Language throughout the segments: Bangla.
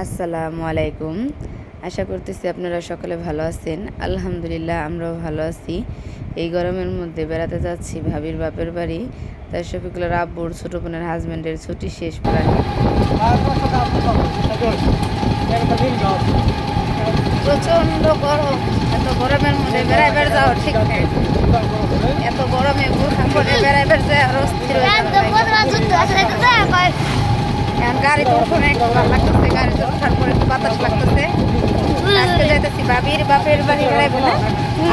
আসসালামু আলাইকুম। আশা করতেছি আপনারা সকলে ভালো আছেন। আলহামদুলিল্লাহ আমরাও ভালো আছি। এই গরমের মধ্যে বেড়াতে যাচ্ছি ভাবির বাপের বাড়ি। তার শফিকুলের আব্বুর ছোটো বোনের হাজব্যান্ডের ছুটি শেষ প্রায়। প্রচণ্ড গরম, এত গরমের মধ্যে বেড়াইবার যাওয়া ঠিক নেই। এত গরমে বোরখা পরে বেড়াইবার যায় আর অস্থির গাড়ি তো ওখানে একটু ভালো লাগতেছে, গাড়ি তো ওঠার পরে একটু বাতাস লাগতেছে। আজকে যাইতেছি ভাবির বাপের বাড়ি বেড়াইবো না,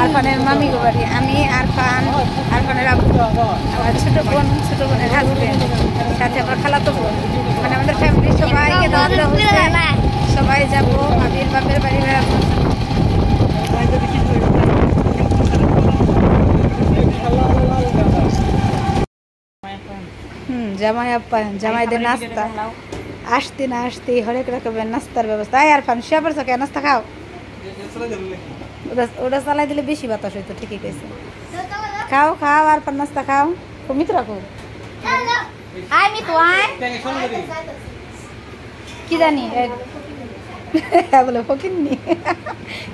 আরফানের মামি গো বাড়ি। আমি আরফান, আরফানের আব্বু, আমার ছোট বোনের হাজবেন্ড, সাথে আমার খালাতো বোন, মানে আমাদের ফ্যামিলি সবাইকে দাওয়া হচ্ছে। সবাই যাবো ভাবির বাপের বাড়ি বেড়াবো। জামাই আপ্যায়ন, জামাইদের নাস্তা আসতে না আসতেই হরেক রকমের নাস্তার ব্যবস্থা। আর ফান শুয়ে পড়ছো কেন? নাস্তা খাও। ওটা চালাই দিলে বেশি বাতাস হইতো। ঠিকই কইছে, খাও খাও আর ফান নাস্তা খাও। মিত্র রাখো কি জানি বলে ফকিরনি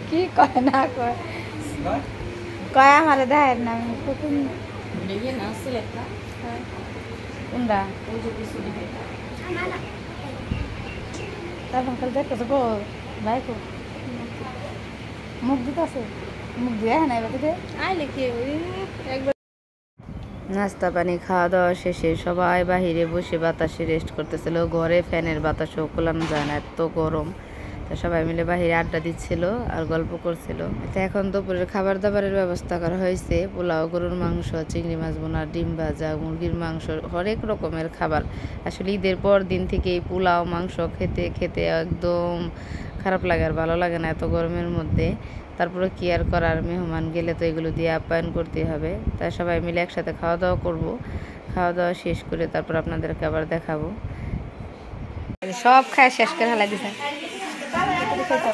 কি কয় না কয় কয় আমারে দেয় না ফকিরনি কোনটা তারপর খালি দেখতেছো গো ভাই কো মুখ দিতে আছে, মুখ দিয়ে হ্যাঁ এবার দিতে আইলে কি একবার। নাস্তা পানি খাওয়া দাওয়া শেষে সবাই বাহিরে বসে বাতাসে রেস্ট করতেছিল। ঘরে ফ্যানের বাতাসও কোলানো যায় না, এত গরম। তো সবাই মিলে বাহিরে আড্ডা দিচ্ছিল আর গল্প করছিল। তো এখন দুপুরের খাবার দাবারের ব্যবস্থা করা হয়েছে। পোলাও, গরুর মাংস, চিংড়ি মাছ বোনা, ডিম ভাজা, মুরগির মাংস, হরেক রকমের খাবার। আসলে ঈদের পর দিন থেকে এই পোলাও মাংস খেতে খেতে একদম খারাপ লাগে, আর ভালো লাগে না এত গরমের মধ্যে। তারপরে কি আর করার, মেহমান গেলে তো এগুলো দিয়ে আপ্যায়ন করতে হবে। তাই সবাই মিলে একসাথে খাওয়া দাওয়া করব। খাওয়া দাওয়া শেষ করে তারপর আপনাদেরকে আবার দেখাবো। সব খায় শেষ করে হালাই দিছে।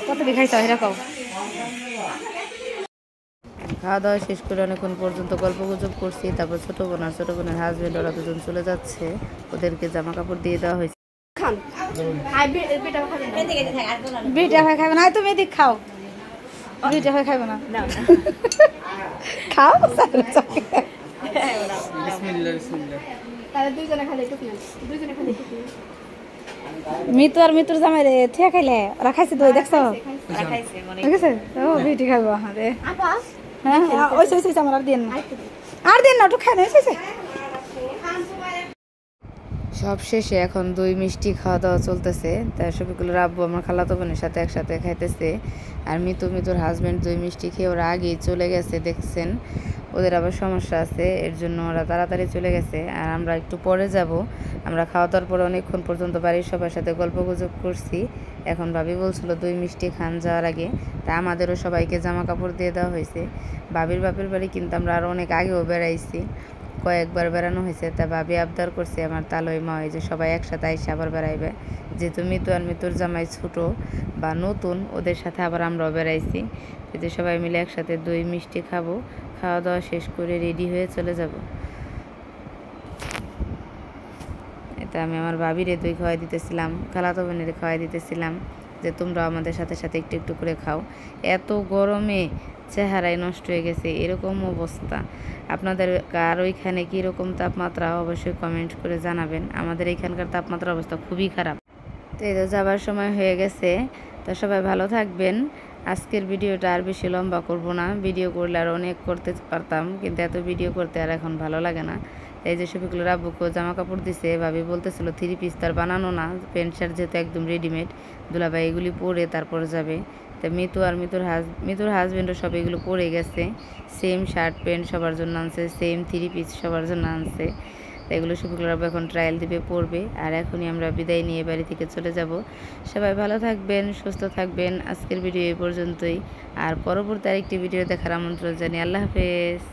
কত খাইছ এরকম? খাওয়া দাওয়া শেষ করে অনেকক্ষণ পর্যন্ত গল্প গুজব করছি। তারপর ছোট বোনের হাজবেন্ড ওরা দুজন চলে যাচ্ছে, ওদেরকে জামা কাপড় দিয়ে দেওয়া হয়েছে। বিটা হয়ে খাবে না, তুমি এদিক খাও। বিটা হয়ে খাবে না, খাও। মিতু আর মিতুর জামাই রে থিয়া খাইলে ওরা খাইছে তো দেখছো, দেখেছে ও বিটি খাবো। হ্যাঁ ওই আমার আর দিন না একটু খাই না। সব শেষে এখন দই মিষ্টি খাওয়া দাওয়া চলতেছে। তাই শফিকুলের আব্বু আমার খালাতো বোনের সাথে একসাথে খাইতেছে। আর মিতুর হাজব্যান্ড দই মিষ্টি খেয়ে ওরা আগেই চলে গেছে। দেখছেন ওদের আবার সমস্যা আছে, এর জন্য ওরা তাড়াতাড়ি চলে গেছে। আর আমরা একটু পরে যাব। আমরা খাওয়া দাওয়ার পরে অনেকক্ষণ পর্যন্ত বাড়ির সবার সাথে গল্প গুজব করছি। এখন ভাবি বলছিল দই মিষ্টি খান যাওয়ার আগে। তা আমাদেরও সবাইকে জামা কাপড় দিয়ে দেওয়া হয়েছে। ভাবির বাপের বাড়ি কিন্তু আমরা আরও অনেক আগেও বেড়াইছি, কয়েকবার বেড়ানো হয়েছে। তা ভাবি আবদার করছে আমার তালই মা যে সবাই একসাথে আইসে আবার বেড়াইবে। যেহেতু মিতুর জামাই ছোটো বা নতুন, ওদের সাথে আবার আমরাও বেড়াইছি। যদি সবাই মিলে একসাথে দই মিষ্টি খাবো। খাওয়া দাওয়া শেষ করে রেডি হয়ে চলে যাব। এটা আমি আমার ভাবিরে দই খাওয়াই দিতেছিলাম, খালাতো বোনের খাওয়াই দিতেছিলাম যে তোমরা আমাদের সাথে সাথে একটু একটু করে খাও। এত গরমে চেহারায় নষ্ট হয়ে গেছে, এরকম অবস্থা। আপনাদের কার ওইখানে কীরকম তাপমাত্রা অবশ্যই কমেন্ট করে জানাবেন। আমাদের এইখানকার তাপমাত্রার অবস্থা খুবই খারাপ। তো এই তো যাবার সময় হয়ে গেছে। তো সবাই ভালো থাকবেন। আজকের ভিডিওটা আর বেশি লম্বা করব না, ভিডিও করলে আর অনেক করতে পারতাম, কিন্তু এত ভিডিও করতে আর এখন ভালো লাগে না। এই যে শফিকুলের আব্বুকেও জামা কাপড় দিছে। ভাবি বলতেছিল 3 পিস তার বানানো না, প্যান্ট শার্ট যেহেতু একদম রেডিমেড, দুলাভাই এগুলি পরে তারপর যাবে। তো মিতুর হাজব্যান্ডও সব এগুলো পরে গেছে। সেম শার্ট প্যান্ট সবার জন্য আনছে, সেম 3 পিস সবার জন্য আনছে। এগুলো শফিকুলের আব্বু এখন ট্রায়াল দিবে, পড়বে। আর এখনই আমরা বিদায় নিয়ে বাড়ি থেকে চলে যাব। সবাই ভালো থাকবেন, সুস্থ থাকবেন। আজকের ভিডিও এই পর্যন্তই। আর পরবর্তী আরেকটি ভিডিও দেখার আমন্ত্রণ জানিয়ে আল্লাহ হাফেজ।